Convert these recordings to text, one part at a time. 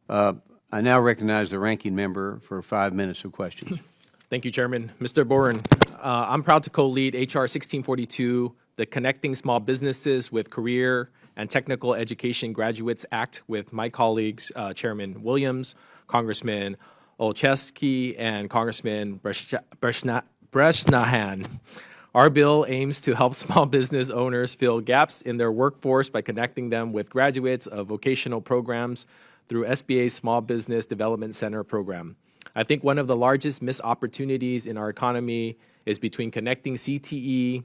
I now recognize the ranking member for 5 minutes of questions. Thank you, Chairman. Mr. Boren, I'm proud to co-lead H.R. 1642, the Connecting Small Businesses with Career and Technical Education Graduates Act, with my colleagues, Chairman Williams, Congressman Olszewski, and Congressman Bresnahan. Our bill aims to help small business owners fill gaps in their workforce by connecting them with graduates of vocational programs through SBA's Small Business Development Center program. I think one of the largest missed opportunities in our economy is between connecting CTE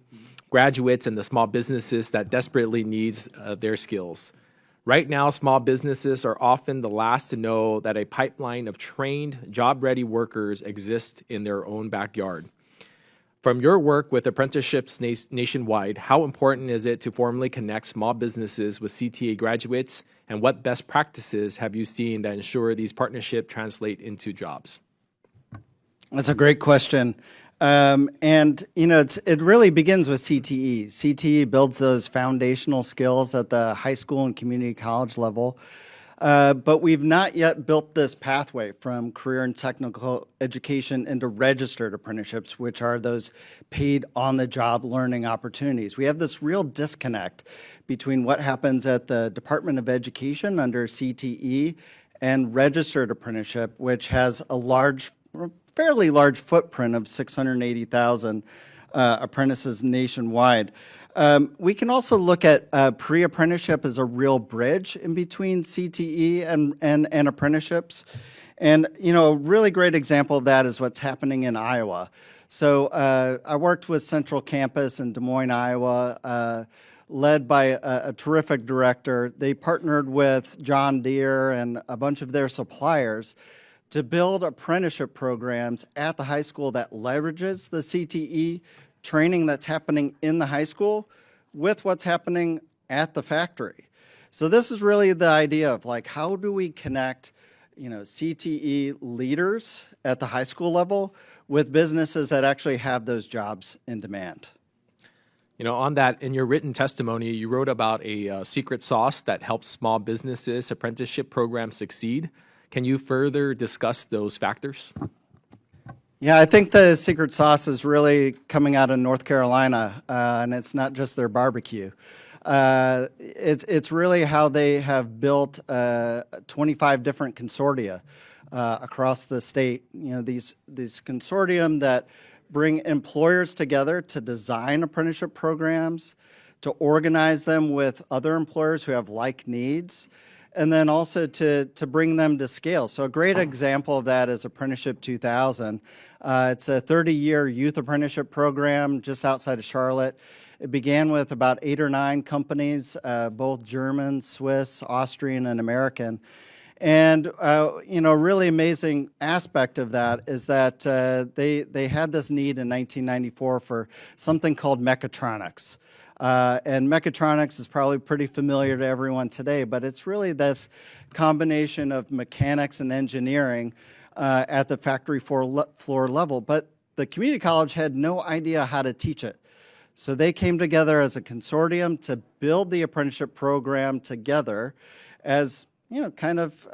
graduates and the small businesses that desperately needs their skills. Right now, small businesses are often the last to know that a pipeline of trained, job-ready workers exists in their own backyard. From your work with apprenticeships nationwide, how important is it to formally connect small businesses with CTA graduates, and what best practices have you seen that ensure these partnerships translate into jobs? That's a great question. And you know, it really begins with CTE. CTE builds those foundational skills at the high school and community college level. But we've not yet built this pathway from career and technical education into registered apprenticeships, which are those paid on-the-job learning opportunities. We have this real disconnect between what happens at the Department of Education under CTE and registered apprenticeship, which has a fairly large footprint of 680,000 apprentices nationwide. We can also look at pre-apprenticeship as a real bridge in between CTE and apprenticeships. And, you know, a really great example of that is what's happening in Iowa. So I worked with Central Campus in Des Moines, Iowa, led by a terrific director. They partnered with John Deere and a bunch of their suppliers to build apprenticeship programs at the high school that leverages the CTE training that's happening in the high school with what's happening at the factory. So this is really the idea of, like, how do we connect, you know, CTE leaders at the high school level with businesses that actually have those jobs in demand. You know, on that, in your written testimony, you wrote about a secret sauce that helps small businesses apprenticeship programs succeed. Can you further discuss those factors? Yeah, I think the secret sauce is really coming out of North Carolina, and it's not just their barbecue. It's really how they have built 25 different consortia across the state. You know, these consortium that bring employers together to design apprenticeship programs, to organize them with other employers who have like needs, and then also to bring them to scale. So a great example of that is Apprenticeship 2000. It's a 30-year youth apprenticeship program just outside of Charlotte. It began with about 8 or 9 companies, both German, Swiss, Austrian, and American. And you know, a really amazing aspect of that is that they had this need in 1994 for something called mechatronics. And mechatronics is probably pretty familiar to everyone today, but it's really this combination of mechanics and engineering at the factory floor level. But the community college had no idea how to teach it. So they came together as a consortium to build the apprenticeship program together as, you know, kind of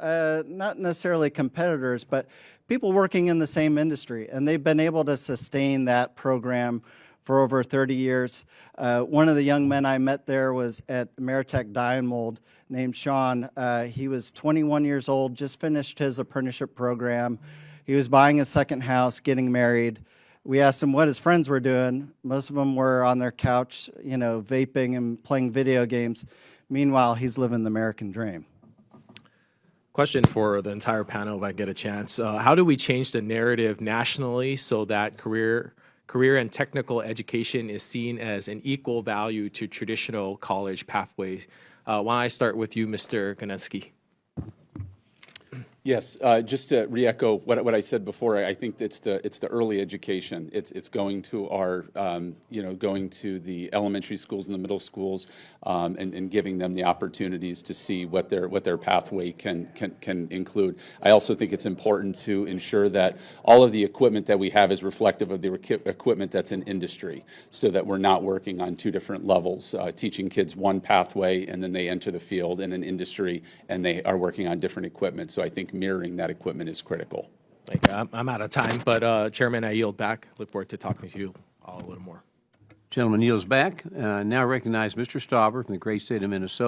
not necessarily competitors, but people working in the same industry. And they've been able to sustain that program for over 30 years. One of the young men I met there was at Ameritech Dye and Mold named Sean. He was 21 years old, just finished his apprenticeship program. He was buying a second house, getting married. We asked him what his friends were doing. Most of them were on their couch, you know, vaping and playing video games. Meanwhile, he's living the American dream. Question for the entire panel, if I get a chance. How do we change the narrative nationally so that career and technical education is seen as an equal value to traditional college pathways? Why don't I start with you, Mr. Ganetsky? Yes, just to re-echo what I said before, I think it's the early education. It's going to our going to the elementary schools and the middle schools, and giving them the opportunities to see what their pathway can include. I also think it's important to ensure that all of the equipment that we have is reflective of the equipment that's in industry, so that we're not working on two different levels, teaching kids one pathway and then they enter the field in an industry and they are working on different equipment. So I think mirroring that equipment is critical. Thank you. I'm out of time, but Chairman, I yield back. Look forward to talking to you all a little more. Gentleman yields back. Now recognize Mr. Stauber from the great state of Minnesota.